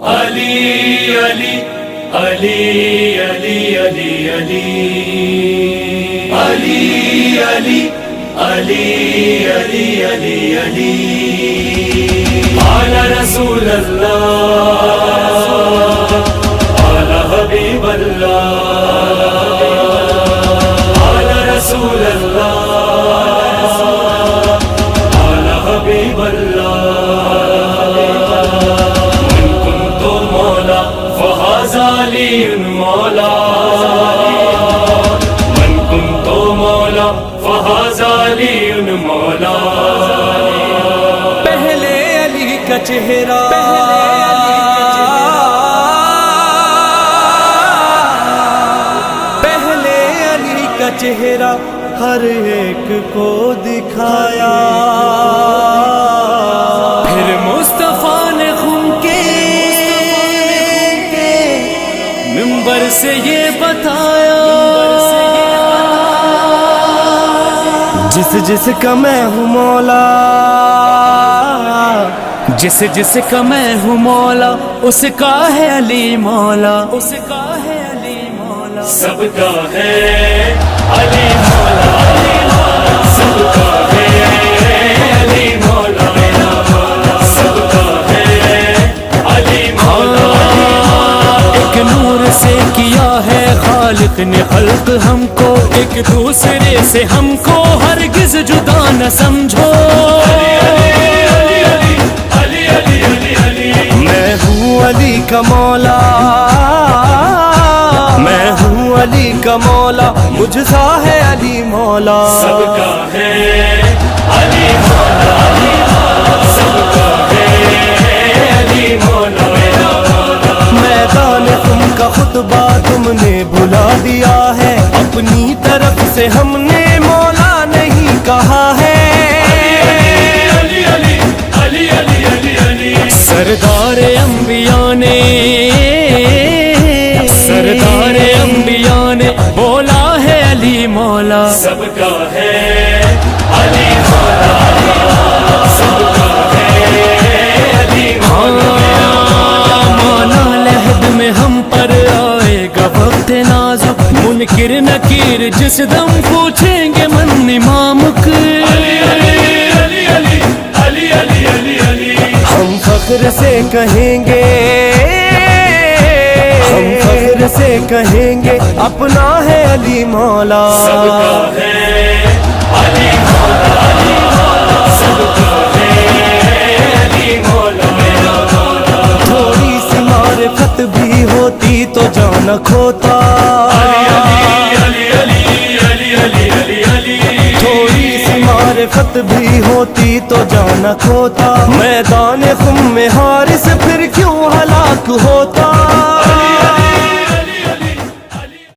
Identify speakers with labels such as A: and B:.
A: علی علی علی علی علی علی علی علی علی علی علی علی قال رسول اللہ قال حبیب اللہ قال رسول اللہ قال حبیب اللہ علی مولا من کنت مولا فہذا علی مولا.
B: پہلے علی کا چہرہ پہلے علی کا چہرہ ہر ایک کو دکھایا، پھر مصطفیٰ نے خون کے منبر سے یہ بتایا، جس کا میں ہوں مولا، جس کا میں ہوں مولا، اس کا ہے علی مولا، اس کا ہے علی مولا،
A: سب کا ہے علی مولا، سب کا ہے علی مولا، سب کا ہے علی مولا.
B: ایک نور سے کیا ہے خالق نے خلق ہم کو، ایک دوسرے سے ہم کو ہرگز جدا نہ سمجھو. میں ہوں علی کا مولا، میں ہوں علی کا مولا، مجھ سا ہے علی مولا،
A: سب کا ہے علی مولا، سب کا ہے علی مولا.
B: میدان تم کا خطبہ تم نے بھلا دیا ہے، اپنی طرف سے ہم نے مولا نہیں کہا ہے. سردار انبیاء نے، سردار انبیاء نے بولا ہے علی مولا،
A: سب کا ہے علی مولا، سب کا ہے علی مولا.
B: مولا لہد میں ہم پر آئے گا وقت نازک، منکر نکیر جس دم پوچھیں گے من امامک. ہم فخر سے کہیں گے، ہم فخر سے کہیں گے اپنا ہے علی مولا،
A: سب کا ہے علی مولا، سب کا ہے علی مولا.
B: تھوڑی سی معرفت بھی ہوتی تو جانا کھوتا، تھوڑی سی معرفت بھی ہوتی تو جانا کھوتا، میدان خم میں حارث پھر کیوں ہلاک ہوتا.